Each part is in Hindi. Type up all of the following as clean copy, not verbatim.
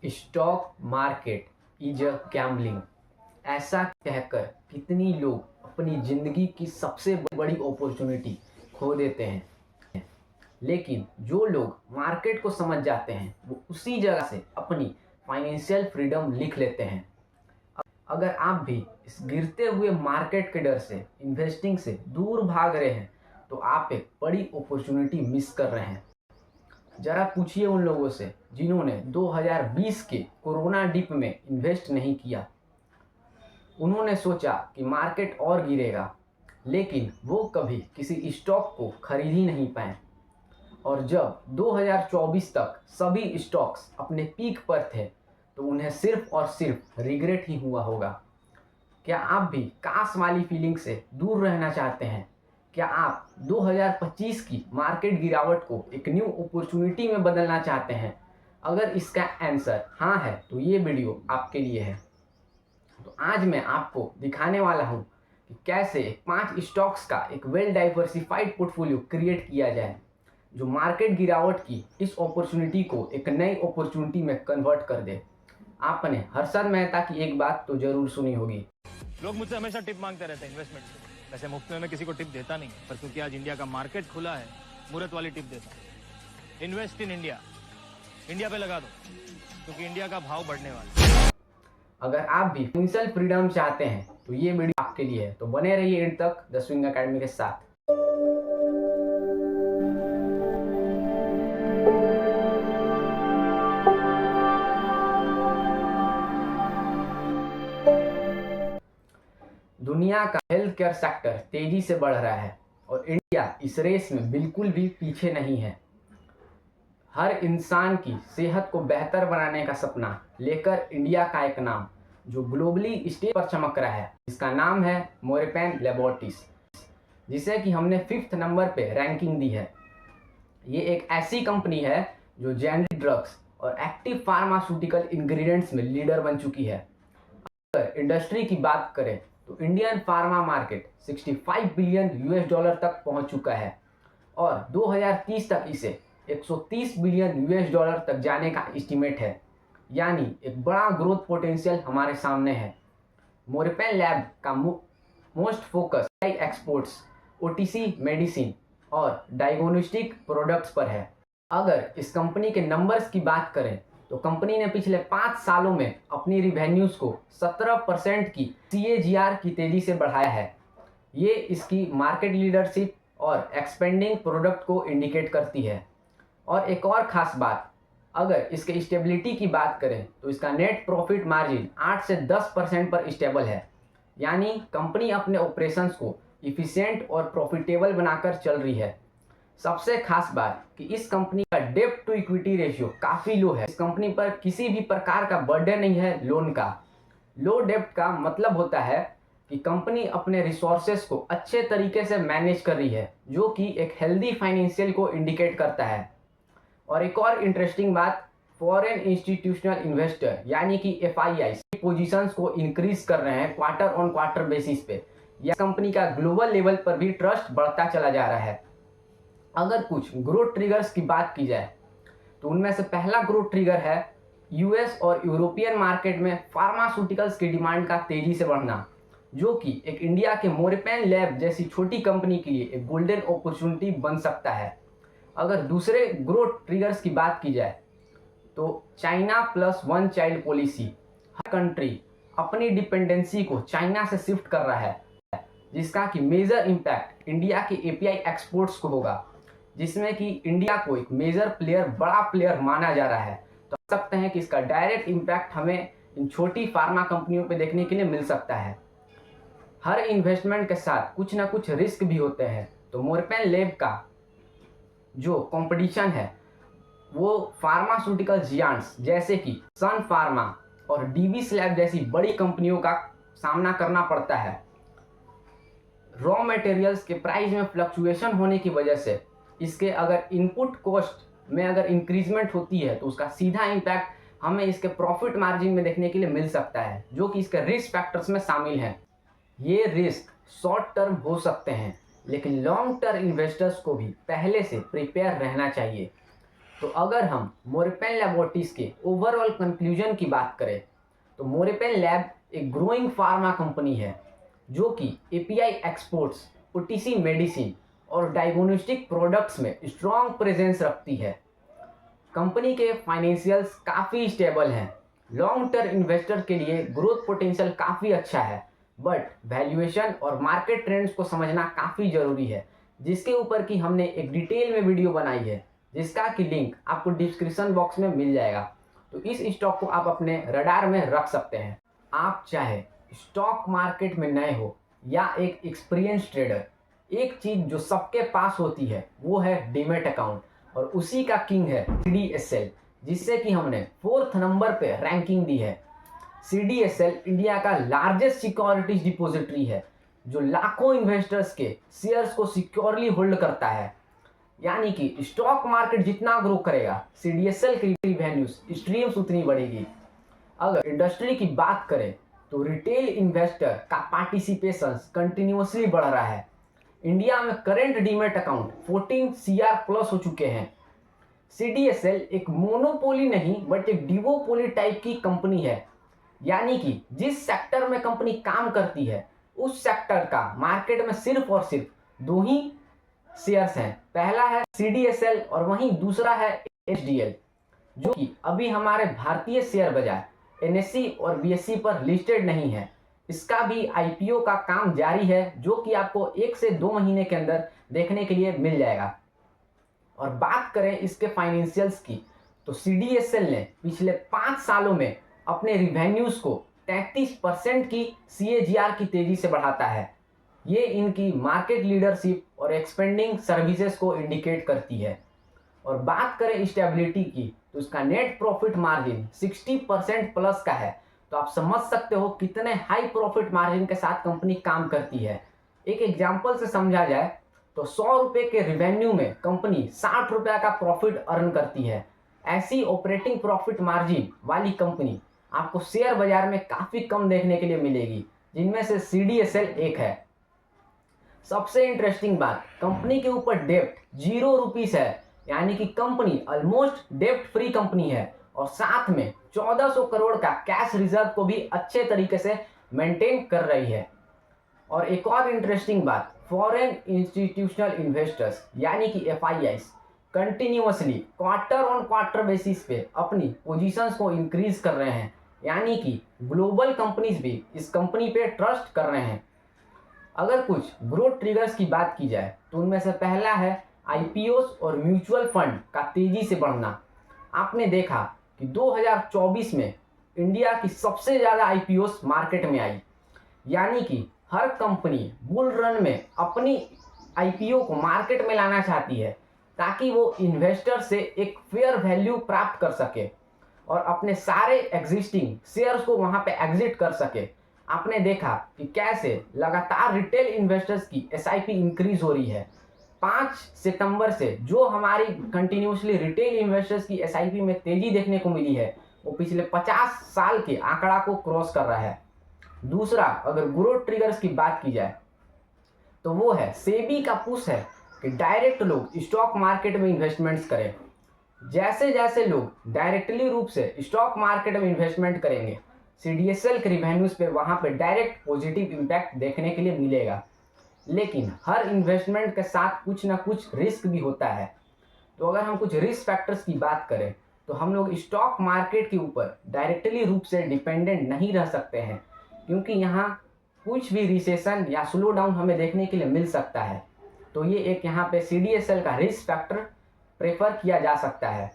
Stock market is a gambling, ऐसा कहकर कितनी लोग अपनी जिंदगी की सबसे बड़ी अपॉर्चुनिटी खो देते हैं। लेकिन जो लोग मार्केट को समझ जाते हैं वो उसी जगह से अपनी फाइनेंशियल फ्रीडम लिख लेते हैं। अगर आप भी इस गिरते हुए मार्केट के डर से इन्वेस्टिंग से दूर भाग रहे हैं तो आप एक बड़ी अपॉर्चुनिटी मिस कर रहे हैं। जरा पूछिए उन लोगों से जिन्होंने 2020 के कोरोना डिप में इन्वेस्ट नहीं किया। उन्होंने सोचा कि मार्केट और गिरेगा, लेकिन वो कभी किसी स्टॉक को खरीद ही नहीं पाए। और जब 2024 तक सभी स्टॉक्स अपने पीक पर थे तो उन्हें सिर्फ और सिर्फ रिग्रेट ही हुआ होगा। क्या आप भी काश वाली फीलिंग से दूर रहना चाहते हैं? क्या आप 2025 की मार्केट गिरावट को एक न्यू अपॉर्चुनिटी में बदलना चाहते हैं? अगर इसका आंसर हाँ है तो ये वीडियो आपके लिए है। तो आज मैं आपको दिखाने वाला हूँ कि कैसे 5 स्टॉक्स का एक वेल डाइवर्सिफाइड पोर्टफोलियो क्रिएट किया जाए जो मार्केट गिरावट की इस अपॉर्चुनिटी को एक नई अपॉर्चुनिटी में कन्वर्ट कर दे। आपने हर्षद मेहता की एक बात तो जरूर सुनी होगी। लोग मुझसे हमेशा टिप मांगते रहते हैं इन्वेस्टमेंट से। वैसे मुफ्त में मैं किसी को टिप देता नहीं, पर क्योंकि आज इंडिया का मार्केट खुला है, मुहूर्त वाली टिप देता हूं। इन्वेस्ट इन इंडिया, इंडिया पे लगा दो, क्योंकि इंडिया का भाव बढ़ने वाला है। अगर आप भी फाइनेंशियल फ्रीडम चाहते हैं तो ये वीडियो आपके लिए है, तो बने रहिए एंड तक द स्विंग एकेडमी के साथ। दुनिया का हेल्थ केयर सेक्टर तेजी से बढ़ रहा है और इंडिया इस रेस में बिल्कुल भी पीछे नहीं है। हर इंसान की सेहत को बेहतर बनाने का सपना लेकर इंडिया का एक नाम जो ग्लोबली स्टेज पर चमक रहा है, इसका नाम है मोरेपैन लैबोरेटरीज, जिसे कि हमने 5th नंबर पे रैंकिंग दी है। ये एक ऐसी कंपनी है जो जेनरिक ड्रग्स और एक्टिव फार्मास्यूटिकल इंग्रेडिएंट्स में लीडर बन चुकी है। अगर इंडस्ट्री की बात करें तो Indian pharma market 65 billion US dollar तक पहुंच चुका है और 2030 तक इसे 130 बिलियन यूएस डॉलर तक जाने का एस्टीमेट है। यानी एक बड़ा ग्रोथ पोटेंशियल हमारे सामने है। मोरेपैन लैब का most focus exports, OTC medicine और डायग्नोस्टिक प्रोडक्ट्स पर है। अगर इस कंपनी के नंबर्स की बात करें तो कंपनी ने पिछले 5 सालों में अपनी रिवेन्यूज को 17% की CAGR की तेजी से बढ़ाया है। ये इसकी मार्केट लीडरशिप और एक्सपेंडिंग प्रोडक्ट को इंडिकेट करती है। और एक और ख़ास बात, अगर इसके स्टेबिलिटी की बात करें तो इसका नेट प्रॉफिट मार्जिन 8 से 10% पर स्टेबल है। यानी कंपनी अपने ऑपरेशंस को इफिशिएंट और प्रॉफिटेबल बनाकर चल रही है। सबसे खास बात कि इस कंपनी का डेब्ट टू इक्विटी रेशियो काफ़ी लो है। इस कंपनी पर किसी भी प्रकार का बर्डन नहीं है लोन का। लो डेब्ट का मतलब होता है कि कंपनी अपने रिसोर्सेस को अच्छे तरीके से मैनेज कर रही है, जो कि एक हेल्दी फाइनेंशियल को इंडिकेट करता है। और एक और इंटरेस्टिंग बात, फॉरेन इंस्टीट्यूशनल इन्वेस्टर यानी कि FIIs की पोजीशंस को इंक्रीज कर रहे हैं क्वार्टर ऑन क्वार्टर बेसिस पे। यह कंपनी का ग्लोबल लेवल पर भी ट्रस्ट बढ़ता चला जा रहा है। अगर कुछ ग्रोथ ट्रिगर्स की बात की जाए तो उनमें से पहला ग्रोथ ट्रिगर है US और यूरोपियन मार्केट में फार्मास्यूटिकल्स की डिमांड का तेजी से बढ़ना, जो कि एक इंडिया के मोरेपैन लैब जैसी छोटी कंपनी के लिए एक गोल्डन अपॉर्चुनिटी बन सकता है। अगर दूसरे ग्रोथ ट्रिगर्स की बात की जाए तो China plus one child policy, हर कंट्री अपनी डिपेंडेंसी को चाइना से शिफ्ट कर रहा है, जिसका कि मेजर इम्पैक्ट इंडिया के API एक्सपोर्ट्स को होगा, जिसमें कि इंडिया को एक मेजर प्लेयर, बड़ा प्लेयर माना जा रहा है। तो कह सकते हैं कि इसका डायरेक्ट इम्पैक्ट हमें इन छोटी फार्मा कंपनियों पे देखने के लिए मिल सकता है। हर इन्वेस्टमेंट के साथ कुछ ना कुछ रिस्क भी होते हैं, तो मोरेपैन लैब का जो कंपटीशन है वो फार्मास्यूटिकल जियांट्स जैसे कि सन फार्मा और डीवीस लैब जैसी बड़ी कंपनियों का सामना करना पड़ता है। रॉ मटेरियल्स के प्राइस में फ्लक्चुएशन होने की वजह से इसके अगर इनपुट कॉस्ट में अगर इंक्रीजमेंट होती है तो उसका सीधा इम्पैक्ट हमें इसके प्रॉफिट मार्जिन में देखने के लिए मिल सकता है, जो कि इसके रिस्क फैक्टर्स में शामिल हैं। ये रिस्क शॉर्ट टर्म हो सकते हैं, लेकिन लॉन्ग टर्म इन्वेस्टर्स को भी पहले से प्रिपेयर रहना चाहिए। तो अगर हम मोरेपेन लैबोरेटरीज के ओवरऑल कंक्लूजन की बात करें तो मोरेपेन लैब एक ग्रोइंग फार्मा कंपनी है जो कि एपीआई एक्सपोर्ट्स, ओटीसी मेडिसिन और डायग्नोस्टिक प्रोडक्ट्स में स्ट्रॉन्ग प्रेजेंस रखती है। कंपनी के फाइनेंशियल्स काफ़ी स्टेबल हैं। लॉन्ग टर्म इन्वेस्टर के लिए ग्रोथ पोटेंशियल काफ़ी अच्छा है, बट वैल्यूएशन और मार्केट ट्रेंड्स को समझना काफ़ी ज़रूरी है, जिसके ऊपर की हमने एक डिटेल में वीडियो बनाई है, जिसका कि लिंक आपको डिस्क्रिप्शन बॉक्स में मिल जाएगा। तो इस स्टॉक को आप अपने रडार में रख सकते हैं। आप चाहे स्टॉक मार्केट में नए हो या एक एक्सपीरियंस ट्रेडर, एक चीज़ जो सबके पास होती है वो है डीमैट अकाउंट, और उसी का किंग है सीडीएसएल, जिससे कि हमने 4th नंबर पे रैंकिंग दी है। सीडीएसएल इंडिया का लार्जेस्ट सिक्योरिटीज डिपॉजिटरी है जो लाखों इन्वेस्टर्स के शेयर्स को सिक्योरली होल्ड करता है। यानी कि स्टॉक मार्केट जितना ग्रो करेगा, सीडीएसएल की वैल्यूज स्ट्रीम्स उतनी बढ़ेगी। अगर इंडस्ट्री की बात करें तो रिटेल इन्वेस्टर का पार्टिसिपेशन कंटिन्यूसली बढ़ रहा है। इंडिया में current demat account 14 CR plus हो चुके हैं। सीडीएसएल एक मोनोपोली नहीं बट एक डिवोपोली टाइप की कंपनी है। यानी कि जिस सेक्टर में कंपनी काम करती है उस सेक्टर का मार्केट में सिर्फ और सिर्फ 2 ही शेयर्स हैं। पहला है सीडीएसएल और वहीं दूसरा है एचडीएल, जो कि अभी हमारे भारतीय शेयर बाजार एनएससी और बीएसई पर लिस्टेड नहीं है। इसका भी आईपीओ का काम जारी है, जो कि आपको 1 से 2 महीने के अंदर देखने के लिए मिल जाएगा। और बात करें इसके फाइनेंशियल्स की तो सीडीएसएल ने पिछले 5 सालों में अपने रिवेन्यूज को 33% की CAGR की तेजी से बढ़ाता है। ये इनकी मार्केट लीडरशिप और एक्सपेंडिंग सर्विसेज को इंडिकेट करती है। और बात करें स्टेबिलिटी की तो इसका नेट प्रॉफिट मार्जिन 60% प्लस का है। तो आप समझ सकते हो कितने हाई प्रॉफिट मार्जिन के साथ कंपनी काम करती है। एक एग्जांपल से समझा जाए तो 100 रुपये के रिवेन्यू में कंपनी 60 रुपये का प्रॉफिट अर्न करती है। ऐसी ऑपरेटिंग प्रॉफिट मार्जिन वाली कंपनी आपको शेयर बाजार में काफ़ी कम देखने के लिए मिलेगी, जिनमें से सीडीएसएल एक है। सबसे इंटरेस्टिंग बात, कंपनी के ऊपर डेप्ट 0 रुपीस है। यानी कि कंपनी ऑलमोस्ट डेप्ट फ्री कंपनी है और साथ में 1400 करोड़ का कैश रिजर्व को भी अच्छे तरीके से मेंटेन कर रही है। और एक और इंटरेस्टिंग बात, फॉरेन इंस्टीट्यूशनल इन्वेस्टर्स यानी कि FIIs continuously quarter on quarter basis पे अपनी पोजीशंस को इंक्रीज कर रहे हैं। यानी कि ग्लोबल कंपनीज भी इस कंपनी पे ट्रस्ट कर रहे हैं। अगर कुछ ग्रोथ ट्रिगर्स की बात की जाए तो उनमें से पहला है आईपीओस और म्यूचुअल फंड का तेजी से बढ़ना। आपने देखा कि 2024 में इंडिया की सबसे ज़्यादा आईपीओस मार्केट में आई। यानी कि हर कंपनी बुल रन में अपनी आईपीओ को मार्केट में लाना चाहती है ताकि वो इन्वेस्टर से एक फेयर वैल्यू प्राप्त कर सके और अपने सारे एग्जिस्टिंग शेयर्स को वहाँ पे एग्जिट कर सके। आपने देखा कि कैसे लगातार रिटेल इन्वेस्टर्स की एसआईपी इंक्रीज हो रही है। 5 सितंबर से जो हमारी कंटिन्यूसली रिटेल इन्वेस्टर्स की एसआईपी में तेजी देखने को मिली है वो पिछले 50 साल के आंकड़ा को क्रॉस कर रहा है। दूसरा, अगर ग्रोथ ट्रिगर्स की बात की जाए तो वो है सेबी का पुश है कि डायरेक्ट लोग स्टॉक मार्केट में इन्वेस्टमेंट्स करें। जैसे जैसे लोग डायरेक्टली रूप से स्टॉक मार्केट में इन्वेस्टमेंट करेंगे, सीडीएसएल के रिवेन्यूज पे वहाँ पे डायरेक्ट पॉजिटिव इम्पैक्ट देखने के लिए मिलेगा। लेकिन हर इन्वेस्टमेंट के साथ कुछ ना कुछ रिस्क भी होता है। तो अगर हम कुछ रिस्क फैक्टर्स की बात करें तो हम लोग स्टॉक मार्केट के ऊपर डायरेक्टली रूप से डिपेंडेंट नहीं रह सकते हैं, क्योंकि यहाँ कुछ भी रिसेशन या स्लो डाउन हमें देखने के लिए मिल सकता है। तो ये एक यहाँ पे सीडीएसएल का रिस्क फैक्टर प्रेफर किया जा सकता है।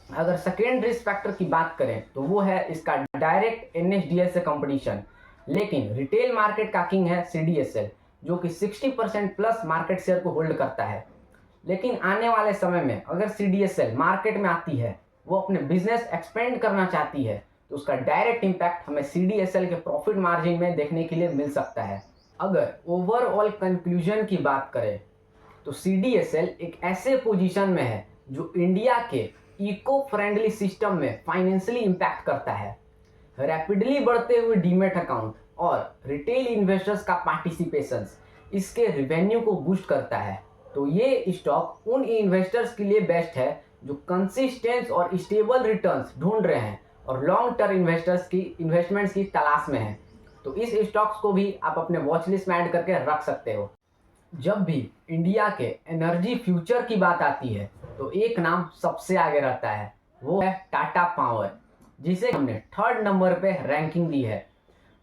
अगर सेकेंड रिस्क फैक्टर की बात करें तो वो है इसका डायरेक्ट एनएसडीएल से कंपटीशन। लेकिन रिटेल मार्केट का किंग है सीडीएसएल, जो कि 60% प्लस मार्केट शेयर को होल्ड करता है। लेकिन आने वाले समय में अगर सीडीएसएल मार्केट में आती है, वो अपने बिजनेस एक्सपेंड करना चाहती है, तो उसका डायरेक्ट इम्पैक्ट हमें सीडीएसएल के प्रॉफिट मार्जिन में देखने के लिए मिल सकता है। अगर ओवरऑल कंक्लूजन की बात करें तो सीडीएसएल एक ऐसे पोजीशन में है जो इंडिया के इको फ्रेंडली सिस्टम में फाइनेंशियली इम्पैक्ट करता है। रैपिडली बढ़ते हुए डीमैट अकाउंट और रिटेल इन्वेस्टर्स का पार्टिसिपेशन इसके रिवेन्यू को बूस्ट करता है। तो ये स्टॉक उन इन्वेस्टर्स के लिए बेस्ट है जो कंसिस्टेंस और स्टेबल रिटर्न्स ढूंढ रहे हैं और लॉन्ग टर्म इन्वेस्टमेंट्स की तलाश में हैं, तो इस स्टॉक्स को भी आप अपने वॉच लिस्ट में ऐड करके रख सकते हो। जब भी इंडिया के एनर्जी फ्यूचर की बात आती है तो एक नाम सबसे आगे रहता है, वो है टाटा पावर, जिसे हमने 3rd नंबर पे रैंकिंग दी है।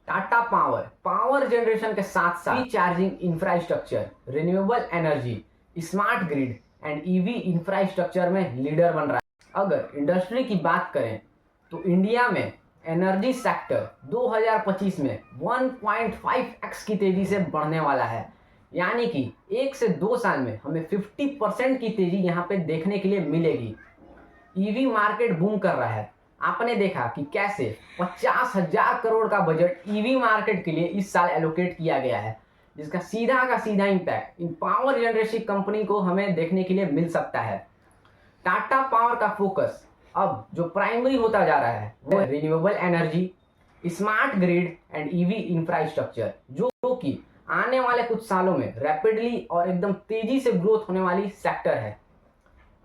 टाटा पावर जनरेशन के साथ साथ charging infrastructure, renewable energy, smart grid and EV infrastructure में लीडर बन रहा है। अगर इंडस्ट्री की बात करें तो इंडिया में एनर्जी सेक्टर 2025 में 1.5x की तेजी से बढ़ने वाला है, यानी कि 1 से 2 साल में हमें 50% की तेजी यहाँ पे देखने के लिए मिलेगी। ईवी मार्केट बूम कर रहा है। आपने देखा कि कैसे 50,000 करोड़ का बजट ईवी मार्केट के लिए इस साल एलोकेट किया गया है, जिसका सीधा का सीधा impact in power generation company को हमें देखने के लिए मिल सकता है। टाटा पावर का फोकस अब जो प्राइमरी होता जा रहा है वो है renewable energy, smart grid and EV infrastructure, जो कि आने वाले कुछ सालों में रैपिडली और एकदम तेजी से ग्रोथ होने वाली सेक्टर है।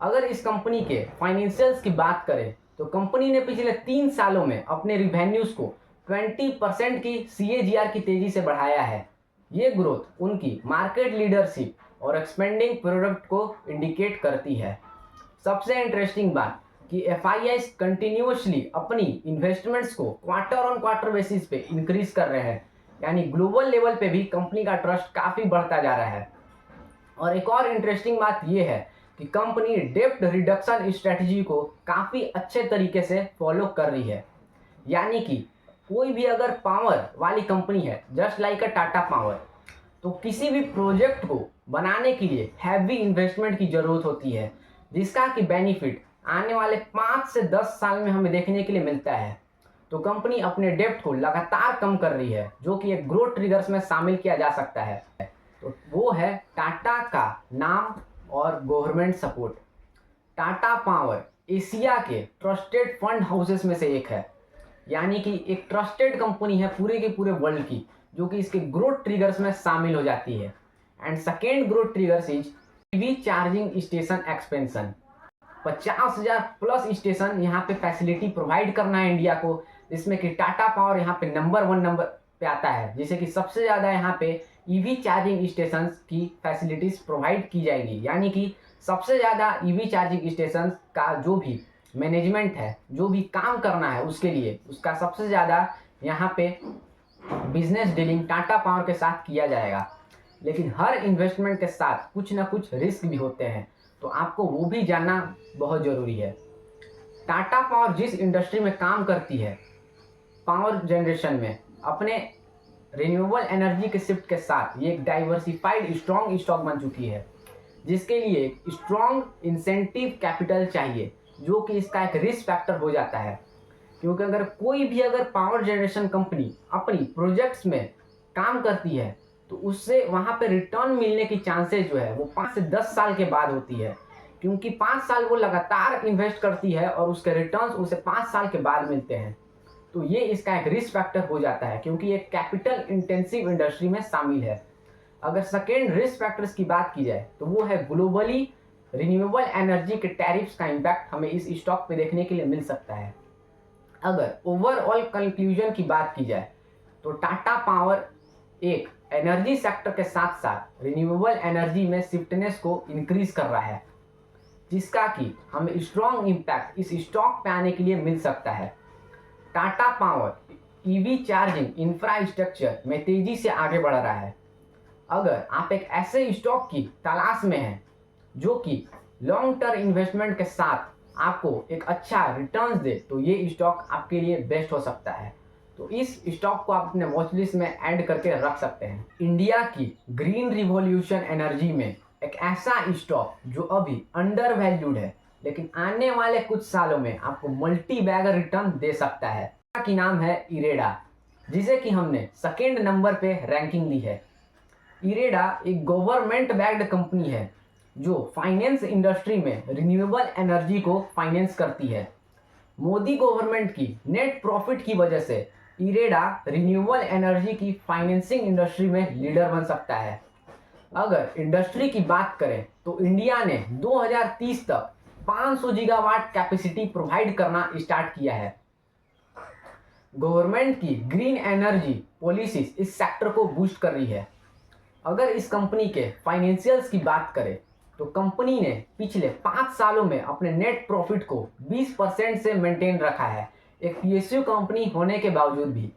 अगर इस कंपनी के फाइनेंशियल्स की बात करें तो कंपनी ने पिछले 3 सालों में अपने रिवेन्यूज को 20% की CAGR की तेजी से बढ़ाया है। ये ग्रोथ उनकी मार्केट लीडरशिप और एक्सपेंडिंग प्रोडक्ट को इंडिकेट करती है। सबसे इंटरेस्टिंग बात कि FIIs कंटिन्यूअसली अपनी इन्वेस्टमेंट्स को क्वार्टर ऑन क्वार्टर बेसिस पे इंक्रीज कर रहे हैं, यानी ग्लोबल लेवल पे भी कंपनी का ट्रस्ट काफ़ी बढ़ता जा रहा है। और एक और इंटरेस्टिंग बात यह है कि कंपनी डेब्ट रिडक्शन स्ट्रेटजी को काफ़ी अच्छे तरीके से फॉलो कर रही है, यानी कि कोई भी अगर पावर वाली कंपनी है जस्ट लाइक अ टाटा पावर, तो किसी भी प्रोजेक्ट को बनाने के लिए हैवी इन्वेस्टमेंट की ज़रूरत होती है, जिसका कि बेनिफिट आने वाले 5 से 10 साल में हमें देखने के लिए मिलता है। तो कंपनी अपने डेब्ट को लगातार कम कर रही है, जो कि एक ग्रोथ ट्रिगर्स में शामिल किया जा सकता है। तो वो है टाटा का नाम और government support. Tata power Asia के ट्रस्टेड फंड हाउसेस में से एक है, यानी कि एक ट्रस्टेड कंपनी है पूरे के पूरे वर्ल्ड की, जो कि इसके ग्रोथ ट्रिगर्स में शामिल हो जाती है। And second growth triggers is EV charging station expansion. 50,000 plus station यहाँ पे फैसिलिटी प्रोवाइड करना है इंडिया को, जिसमें कि टाटा पावर यहाँ पे नंबर 1 पे आता है, जिसे कि सबसे ज़्यादा यहाँ पे ईवी चार्जिंग स्टेशन की फैसिलिटीज़ प्रोवाइड की जाएगी, यानी कि सबसे ज़्यादा ईवी चार्जिंग स्टेशन का जो भी मैनेजमेंट है, जो भी काम करना है उसके लिए, उसका सबसे ज़्यादा यहाँ पे बिजनेस डीलिंग टाटा पावर के साथ किया जाएगा। लेकिन हर इन्वेस्टमेंट के साथ कुछ ना कुछ रिस्क भी होते हैं, तो आपको वो भी जानना बहुत ज़रूरी है। टाटा पावर जिस इंडस्ट्री में काम करती है, पावर जनरेशन में, अपने रिन्यूएबल एनर्जी के शिफ्ट के साथ ये एक डाइवर्सिफाइड स्ट्रॉन्ग स्टॉक बन चुकी है, जिसके लिए एक स्ट्रॉन्ग इंसेंटिव कैपिटल चाहिए, जो कि इसका एक रिस्क फैक्टर हो जाता है। क्योंकि अगर पावर जनरेशन कंपनी अपनी प्रोजेक्ट्स में काम करती है तो उससे वहाँ पे रिटर्न मिलने की चांसेस जो है वो 5 से 10 साल के बाद होती है, क्योंकि 5 साल वो लगातार इन्वेस्ट करती है और उसके रिटर्न्स उसे 5 साल के बाद मिलते हैं। तो ये इसका एक रिस्क फैक्टर हो जाता है, क्योंकि एक कैपिटल इंटेंसिव इंडस्ट्री में शामिल है। अगर सेकेंड रिस्क फैक्टर्स की बात की जाए तो वो है ग्लोबली रिन्यूएबल एनर्जी के टैरिफ्स का इम्पैक्ट हमें इस स्टॉक पे देखने के लिए मिल सकता है। अगर ओवरऑल कंक्लूजन की बात की जाए तो टाटा पावर एक एनर्जी सेक्टर के साथ साथ रिन्यूएबल एनर्जी में शिफ्टनेस को इंक्रीज कर रहा है, जिसका कि हमें स्ट्रॉन्ग इम्पैक्ट इस स्टॉक पे आने के लिए मिल सकता है। Tata power EV charging infrastructure में तेजी से आगे बढ़ रहा है। अगर आप एक ऐसे स्टॉक की तलाश में हैं जो कि लॉन्ग टर्म इन्वेस्टमेंट के साथ आपको एक अच्छा रिटर्न्स दे, तो ये स्टॉक आपके लिए बेस्ट हो सकता है। तो इस स्टॉक को आप अपने वॉच लिस्ट में ऐड करके रख सकते हैं। इंडिया की ग्रीन रिवॉल्यूशन एनर्जी में एक ऐसा स्टॉक जो अभी अंडर वैल्यूड है, लेकिन आने वाले कुछ सालों में आपको मल्टी बैगर रिटर्न दे सकता है, की नाम है इरेडा, जिसे कि हमने सेकेंड नंबर पे रैंकिंग दी है। इरेडा एक गवर्नमेंट बैक्ड कंपनी है जो फाइनेंस इंडस्ट्री में रिन्यूएबल एनर्जी को फाइनेंस करती है। मोदी गवर्नमेंट की नेट प्रॉफिट की वजह से इरेडा रिन्यूएबल एनर्जी की फाइनेंसिंग इंडस्ट्री में लीडर बन सकता है। अगर इंडस्ट्री की बात करें तो इंडिया ने 2030 तक 500 गीगावाट कैपेसिटी प्रोवाइड करना स्टार्ट किया है। गवर्नमेंट की ग्रीन एनर्जी पॉलिसीज इस सेक्टर को बूस्ट कर रही है। अगर इस कंपनी के फाइनेंशियल्स की बात करें तो कंपनी ने पिछले 5 सालों में अपने नेट प्रॉफिट को 20% से मेंटेन रखा है, एक पीएसयू कंपनी होने के बावजूद भी।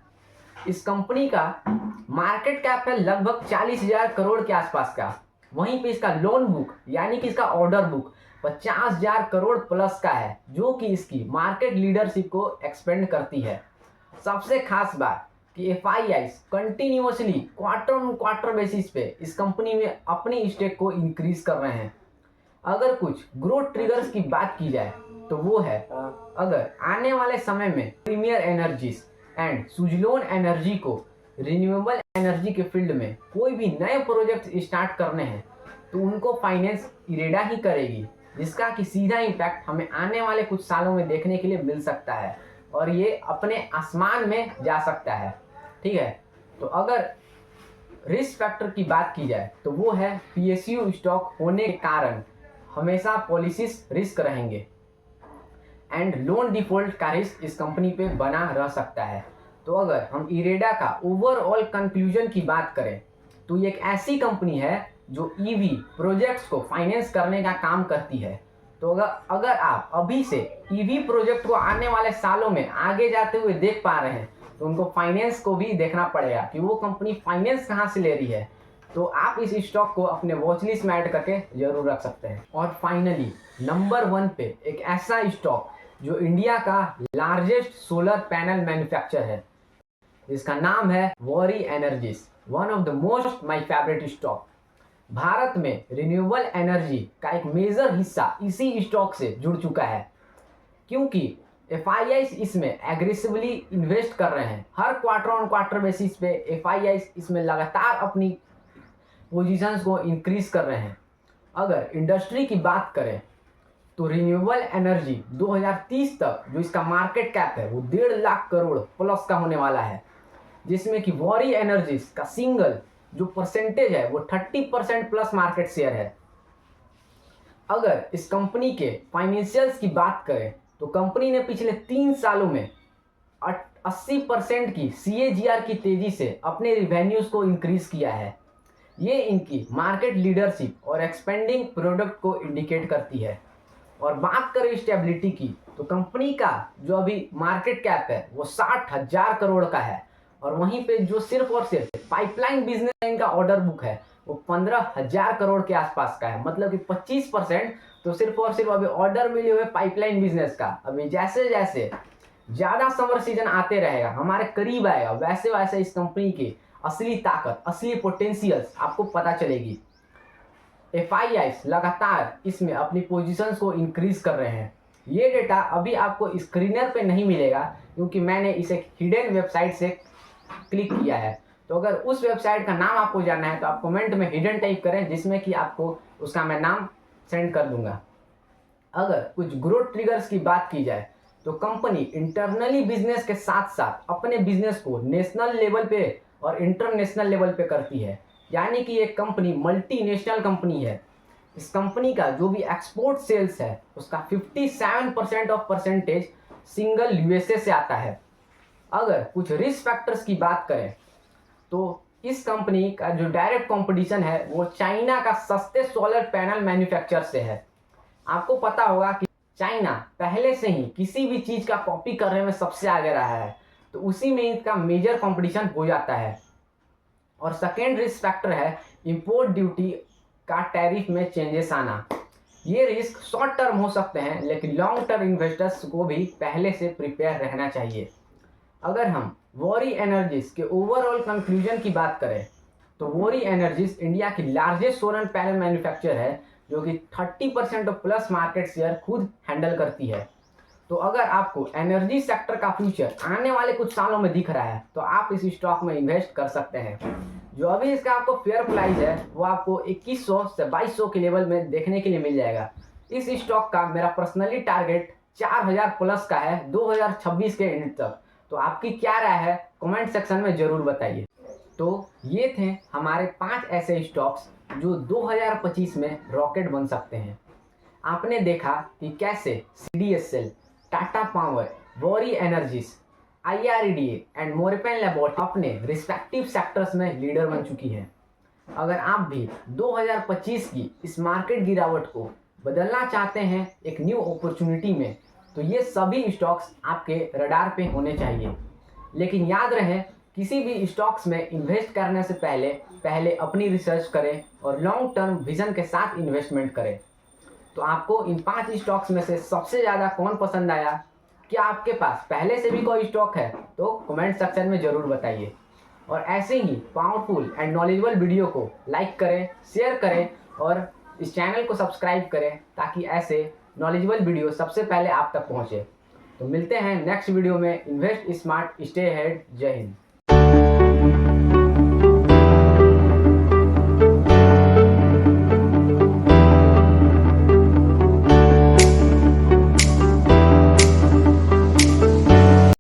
इस कंपनी का मार्केट कैप है लगभग 40,000 करोड़ के आसपास का। वहीं पे इसका लोन बुक यानी कि इसका ऑर्डर बुक 50,000 करोड़ प्लस का है, जो कि इसकी मार्केट लीडरशिप को एक्सपेंड करती है। सबसे खास बात कि FIIs continuously quarter on quarter basis पे इस कंपनी में अपनी स्टेक को इंक्रीज कर रहे हैं। अगर कुछ ग्रोथ ट्रिगर्स की बात की जाए तो वो है, अगर आने वाले समय में Premier Energies and Suzlon Energy को रिन्यूएबल एनर्जी के फील्ड में कोई भी नए प्रोजेक्ट स्टार्ट करने हैं तो उनको फाइनेंस इरेडा ही करेगी, जिसका कि सीधा इम्पैक्ट हमें आने वाले कुछ सालों में देखने के लिए मिल सकता है और ये अपने आसमान में जा सकता है। ठीक है, तो अगर रिस्क फैक्टर की बात की जाए तो वो है पीएसयू स्टॉक होने के कारण हमेशा पॉलिसीज रिस्क रहेंगे एंड लोन डिफॉल्ट का रिस्क इस कंपनी पे बना रह सकता है। तो अगर हम इरेडा का ओवरऑल कंक्लूजन की बात करें तो ये एक ऐसी कंपनी है जो ईवी प्रोजेक्ट्स को फाइनेंस करने का काम करती है। तो अगर आप अभी से ईवी प्रोजेक्ट को आने वाले सालों में आगे जाते हुए देख पा रहे हैं तो उनको फाइनेंस को भी देखना पड़ेगा कि वो कंपनी फाइनेंस कहाँ से ले रही है। तो आप इस स्टॉक को अपने वॉच लिस्ट में ऐड करके जरूर रख सकते हैं। और फाइनली नंबर 1 पे एक ऐसा स्टॉक जो इंडिया का लार्जेस्ट सोलर पैनल मैन्युफैक्चर है, इसका नाम है worry energies, one of the most my favourite stock. Bharat में रिन्यूएबल एनर्जी का एक मेजर हिस्सा इसी स्टॉक से जुड़ चुका है, क्योंकि एफआईआईज इसमें एग्रेसिवली इन्वेस्ट कर रहे हैं। हर क्वार्टर ऑन क्वार्टर बेसिस पे एफआईआईज इसमें लगातार अपनी पोजीशंस को इंक्रीज कर रहे हैं। अगर इंडस्ट्री की बात करें तो रिन्यूएबल एनर्जी 2030 तक जो इसका मार्केट कैप है वो 1.5 लाख करोड़ प्लस का होने वाला है, जिसमें कि वॉरी एनर्जीज का सिंगल जो परसेंटेज है वो 30% प्लस मार्केट शेयर है। अगर इस कंपनी के फाइनेंशियल्स की बात करें तो कंपनी ने पिछले 3 सालों में 80% की CAGR की तेजी से अपने रिवेन्यूज को इंक्रीज किया है। ये इनकी मार्केट लीडरशिप और एक्सपेंडिंग प्रोडक्ट को इंडिकेट करती है। और बात करें स्टेबिलिटी की तो कंपनी का जो अभी मार्केट कैप है वो 60,000 करोड़ का है, और वहीं पे जो सिर्फ और सिर्फ पाइपलाइन बिजनेस इनका ऑर्डर बुक है वो 15,000 करोड़ के आसपास का है। मतलब कि 25% तो सिर्फ और सिर्फ अभी ऑर्डर मिले हुए पाइपलाइन बिजनेस का। अभी जैसे जैसे ज़्यादा समर सीजन आते रहेगा, हमारे करीब आएगा, वैसे वैसे इस कंपनी की असली ताकत, असली पोटेंशियल्स आपको पता चलेगी। एफआईआईज लगातार इसमें अपनी पोजीशंस को इंक्रीज कर रहे हैं। ये डेटा अभी आपको स्क्रीनर पे नहीं मिलेगा क्योंकि मैंने इसे हिडन वेबसाइट से क्लिक किया है। तो अगर उस वेबसाइट का नाम आपको जानना है तो आप कमेंट में हिडन टाइप करें, जिसमें कि आपको उसका मैं नाम सेंड कर दूंगा। अगर कुछ ग्रोथ ट्रिगर्स की बात की जाए तो कंपनी इंटरनली बिजनेस के साथ साथ अपने बिजनेस को नेशनल लेवल पे और इंटरनेशनल लेवल पे करती है, यानी कि एक कंपनी मल्टीनेशनल कंपनी है। इस कंपनी का जो भी एक्सपोर्ट सेल्स है उसका 57% ऑफ परसेंटेज सिंगल यूएसए से आता है। अगर कुछ रिस्क फैक्टर्स की बात करें तो इस कंपनी का जो डायरेक्ट कंपटीशन है वो चाइना का सस्ते सोलर पैनल मैन्युफैक्चर से है। आपको पता होगा कि चाइना पहले से ही किसी भी चीज़ का कॉपी करने में सबसे आगे रहा है, तो उसी में इनका मेजर कंपटीशन हो जाता है। और सेकेंड रिस्क फैक्टर है इंपोर्ट ड्यूटी का टैरिफ में चेंजेस आना। ये रिस्क शॉर्ट टर्म हो सकते हैं, लेकिन लॉन्ग टर्म इन्वेस्टर्स को भी पहले से प्रिपेयर रहना चाहिए। अगर हम वॉरी एनर्जीज के ओवरऑल कंक्लूजन की बात करें तो वॉरी एनर्जीज इंडिया की लार्जेस्ट सोलर पैनल मैन्युफैक्चर है, जो कि 30% ऑफ प्लस मार्केट शेयर खुद हैंडल करती है। तो अगर आपको एनर्जी सेक्टर का फ्यूचर आने वाले कुछ सालों में दिख रहा है तो आप इस स्टॉक में इन्वेस्ट कर सकते हैं। जो अभी इसका आपको फेयर प्राइस है वो आपको 2100 से 2200 के लेवल में देखने के लिए मिल जाएगा। इस स्टॉक का मेरा पर्सनली टारगेट 4000 प्लस का है 2026 के एंड तक। तो आपकी क्या राय है कमेंट सेक्शन में ज़रूर बताइए। तो ये थे हमारे 5 ऐसे स्टॉक्स जो 2025 में रॉकेट बन सकते हैं। आपने देखा कि कैसे CDSL, Tata power, worry energies, IREDA and Morepen laboratory अपने रिस्पेक्टिव सेक्टर्स में लीडर बन चुकी है। अगर आप भी 2025 की इस मार्केट गिरावट को बदलना चाहते हैं एक न्यू अपॉर्चुनिटी में, तो ये सभी स्टॉक्स आपके रडार पे होने चाहिए। लेकिन याद रहे, किसी भी स्टॉक्स में इन्वेस्ट करने से पहले अपनी रिसर्च करें और लॉन्ग टर्म विजन के साथ इन्वेस्टमेंट करें। तो आपको इन 5 स्टॉक्स में से सबसे ज़्यादा कौन पसंद आया? क्या आपके पास पहले से भी कोई स्टॉक है? तो कमेंट सेक्शन में ज़रूर बताइए। और ऐसे ही पावरफुल एंड नॉलेजेबल वीडियो को लाइक करें, शेयर करें और इस चैनल को सब्सक्राइब करें ताकि ऐसे नॉलेजेबल वीडियो सबसे पहले आप तक पहुँचे। तो मिलते हैं नेक्स्ट वीडियो में। Invest smart, stay ahead. जय हिंद।